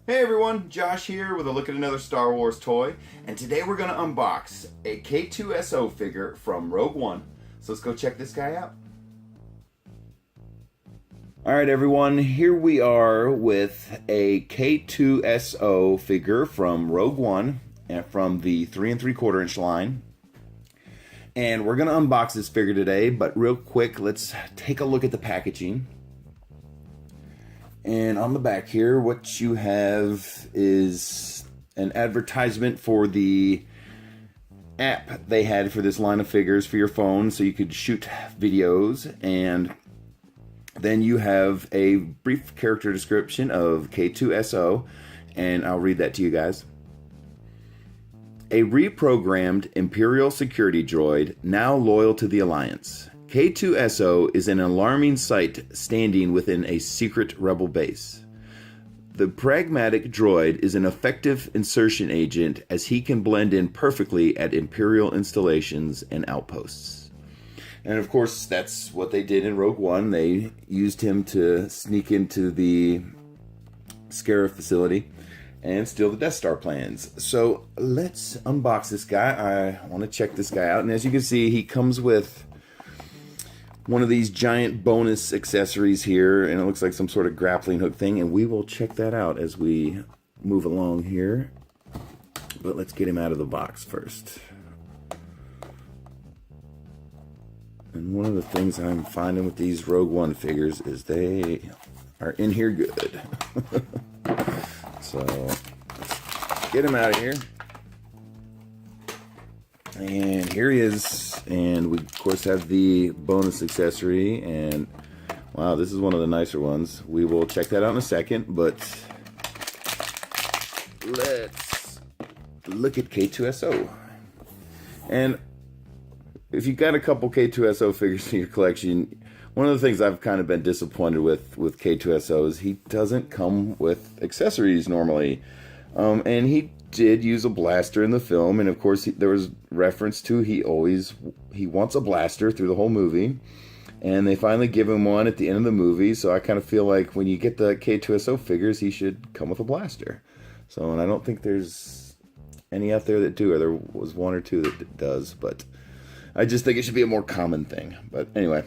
Hey everyone, Josh here with a look at another Star Wars toy, and today we're going to unbox a K-2SO figure from Rogue One. So let's go check this guy out. Alright everyone, here we are with a K-2SO figure from Rogue One, and from the 3 3/4 inch line. And we're going to unbox this figure today, but real quick, let's take a look at the packaging. And on the back here, what you have is an advertisement for the app they had for this line of figures for your phone, so you could shoot videos. And then you have a brief character description of K-2SO, and I'll read that to you guys. A reprogrammed Imperial security droid, now loyal to the Alliance. K-2SO is an alarming sight standing within a secret rebel base. The pragmatic droid is an effective insertion agent, as he can blend in perfectly at Imperial installations and outposts. And of course, that's what they did in Rogue One. They used him to sneak into the Scarif facility and steal the Death Star plans. So let's unbox this guy. I want to check this guy out. And as you can see, he comes with one of these giant bonus accessories here, and it looks like some sort of grappling hook thing, and we will check that out as we move along here. But let's get him out of the box first. And one of the things I'm finding with these Rogue One figures is they are in here good. So let's get him out of here. And here he is, and we of course have the bonus accessory, and wow, this is one of the nicer ones. We will check that out in a second, but let's look at K-2SO. And if you've got a couple K-2SO figures in your collection, one of the things I've kind of been disappointed with K-2SO is he doesn't come with accessories normally. And he did use a blaster in the film, and of course there was reference to he wants a blaster through the whole movie, and they finally give him one at the end of the movie. So I kind of feel like when you get the K-2SO figures, he should come with a blaster. So, and I don't think there's any out there that do, or there was one or two that does, but I just think it should be a more common thing. But anyway,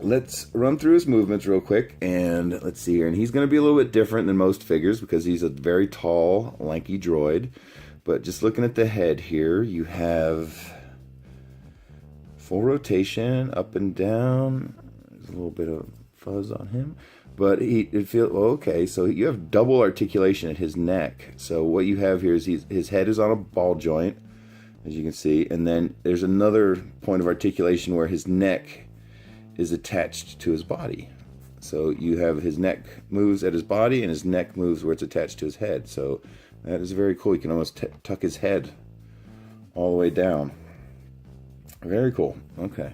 let's run through his movements real quick, and let's see here. And he's going to be a little bit different than most figures because he's a very tall, lanky droid. But just looking at the head here, you have full rotation, up and down. There's a little bit of fuzz on him, but it feels okay. So you have double articulation at his neck. So what you have here is his head is on a ball joint, as you can see, and then there's another point of articulation where his neck is attached to his body. So you have his neck moves at his body, and his neck moves where it's attached to his head. So that is very cool. You can almost tuck his head all the way down. Very cool. Okay.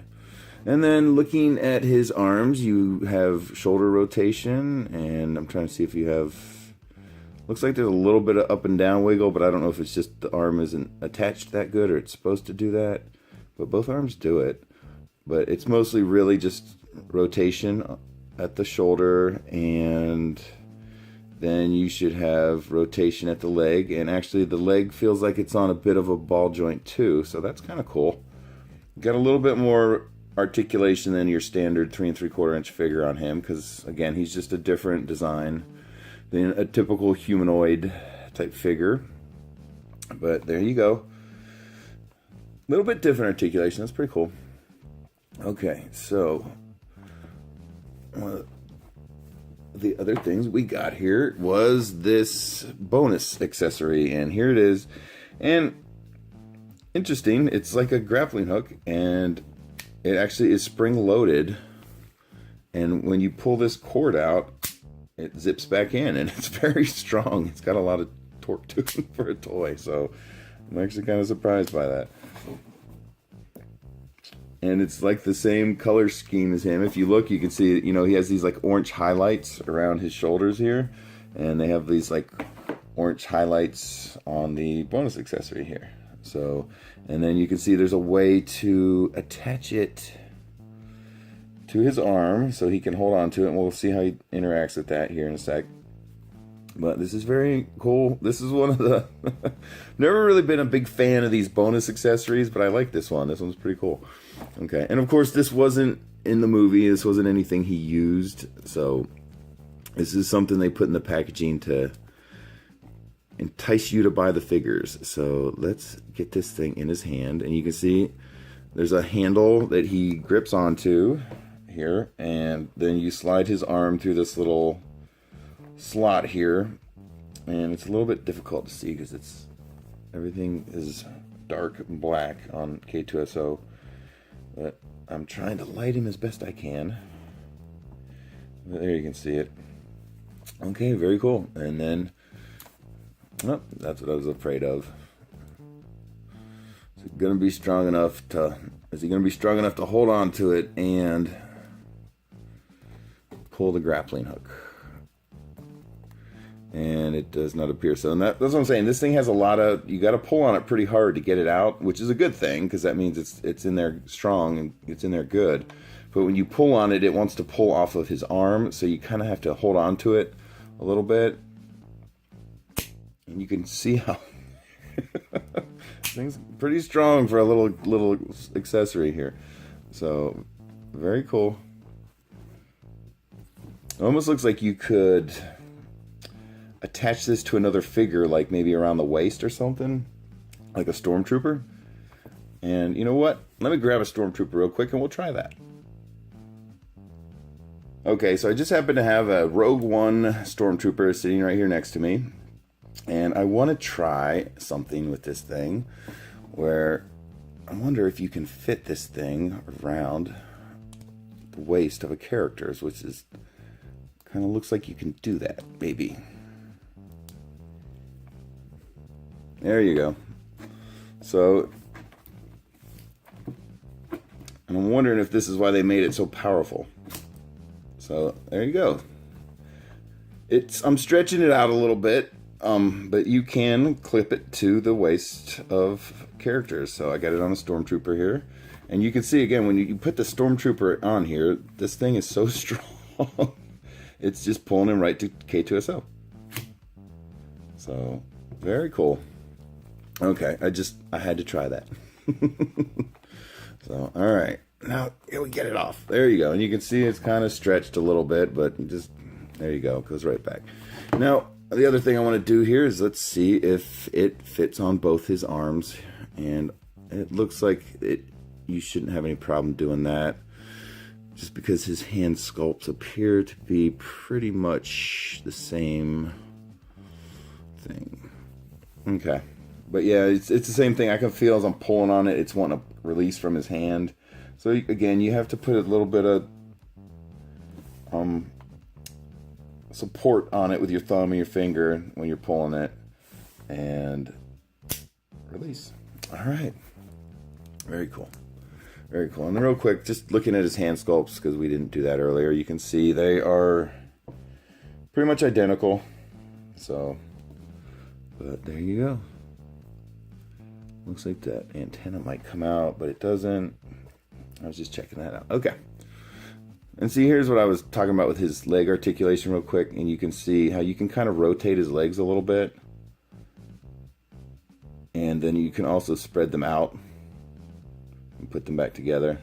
And then looking at his arms, you have shoulder rotation, and I'm trying to see if you have, looks like there's a little bit of up and down wiggle, but I don't know if it's just the arm isn't attached that good or it's supposed to do that, but both arms do it. But it's mostly really just rotation at the shoulder, and then you should have rotation at the leg. And actually the leg feels like it's on a bit of a ball joint too, so that's kind of cool. Got a little bit more articulation than your standard 3 3/4 inch figure on him, because again, he's just a different design than a typical humanoid type figure. But there you go. A little bit different articulation. That's pretty cool. Okay, so the other things we got here was this bonus accessory, and here it is. And interesting, it's like a grappling hook, and it actually is spring loaded, and when you pull this cord out, it zips back in, and it's very strong. It's got a lot of torque to it for a toy, so I'm actually kind of surprised by that. And it's like the same color scheme as him. If you look, you can see, you know, he has these like orange highlights around his shoulders here, and they have these like orange highlights on the bonus accessory here. So, and then you can see there's a way to attach it to his arm so he can hold on to it, and we'll see how he interacts with that here in a sec. But this is very cool. This is one of the... Never really been a big fan of these bonus accessories, but I like this one. This one's pretty cool. Okay, and of course this wasn't in the movie. This wasn't anything he used, so this is something they put in the packaging to entice you to buy the figures. So let's get this thing in his hand, and you can see there's a handle that he grips onto here, and then you slide his arm through this little slot here, and it's a little bit difficult to see because it's everything is dark and black on K-2SO, but I'm trying to light him as best I can. But there you can see it. Okay, very cool. And then, oh, that's what I was afraid of. Is he gonna be strong enough to hold on to it and pull the grappling hook? And it does not appear so. And that's what I'm saying. This thing has a lot of, you got to pull on it pretty hard to get it out, which is a good thing because that means it's in there strong and it's in there good. But when you pull on it, it wants to pull off of his arm, so you kind of have to hold on to it a little bit. And you can see how thing's pretty strong for a little accessory here. So very cool. It almost looks like you could attach this to another figure, like maybe around the waist or something, like a stormtrooper. And you know what? Let me grab a stormtrooper real quick and we'll try that. Okay, so I just happen to have a Rogue One stormtrooper sitting right here next to me, and I want to try something with this thing where I wonder if you can fit this thing around the waist of a character's, which is kind of looks like you can do that, maybe. There you go. So, and I'm wondering if this is why they made it so powerful. So, there you go. I'm stretching it out a little bit, but you can clip it to the waist of characters. So I got it on a Stormtrooper here. And you can see, again, when you put the Stormtrooper on here, this thing is so strong. It's just pulling him right to K-2SO. So, very cool. Okay, I had to try that. So, all right. Now, here we get it off. There you go. And you can see it's kind of stretched a little bit, but just, there you go. It goes right back. Now, the other thing I want to do here is let's see if it fits on both his arms. And it looks like you shouldn't have any problem doing that, just because his hand sculpts appear to be pretty much the same thing. Okay. But yeah, it's the same thing. I can feel as I'm pulling on it, it's wanting to release from his hand. So again, you have to put a little bit of support on it with your thumb and your finger when you're pulling it, and release. All right, very cool, very cool. And then real quick, just looking at his hand sculpts, because we didn't do that earlier, you can see they are pretty much identical. So, but there you go. Looks like that antenna might come out, but it doesn't. I was just checking that out. Okay. And see, here's what I was talking about with his leg articulation real quick. And you can see how you can kind of rotate his legs a little bit. And then you can also spread them out and put them back together,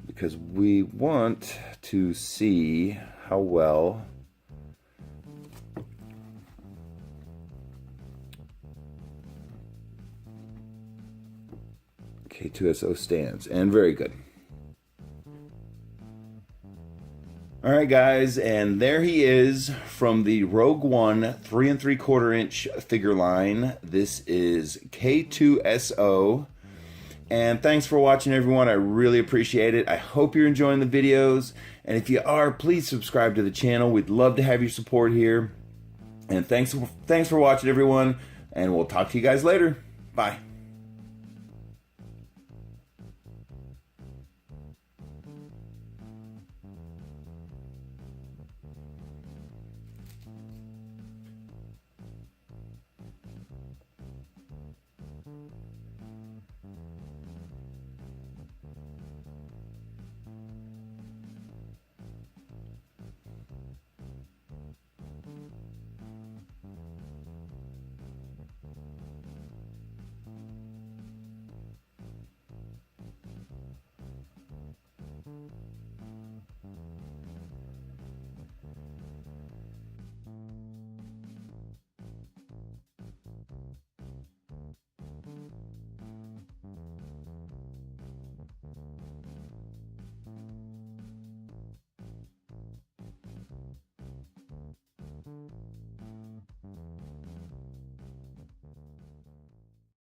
because we want to see how well K-2SO stands. And very good. Alright guys, and there he is from the Rogue One 3 3/4 inch figure line. This is K-2SO. And thanks for watching, everyone. I really appreciate it. I hope you're enjoying the videos. And if you are, please subscribe to the channel. We'd love to have your support here. And thanks for watching, everyone. And we'll talk to you guys later. Bye.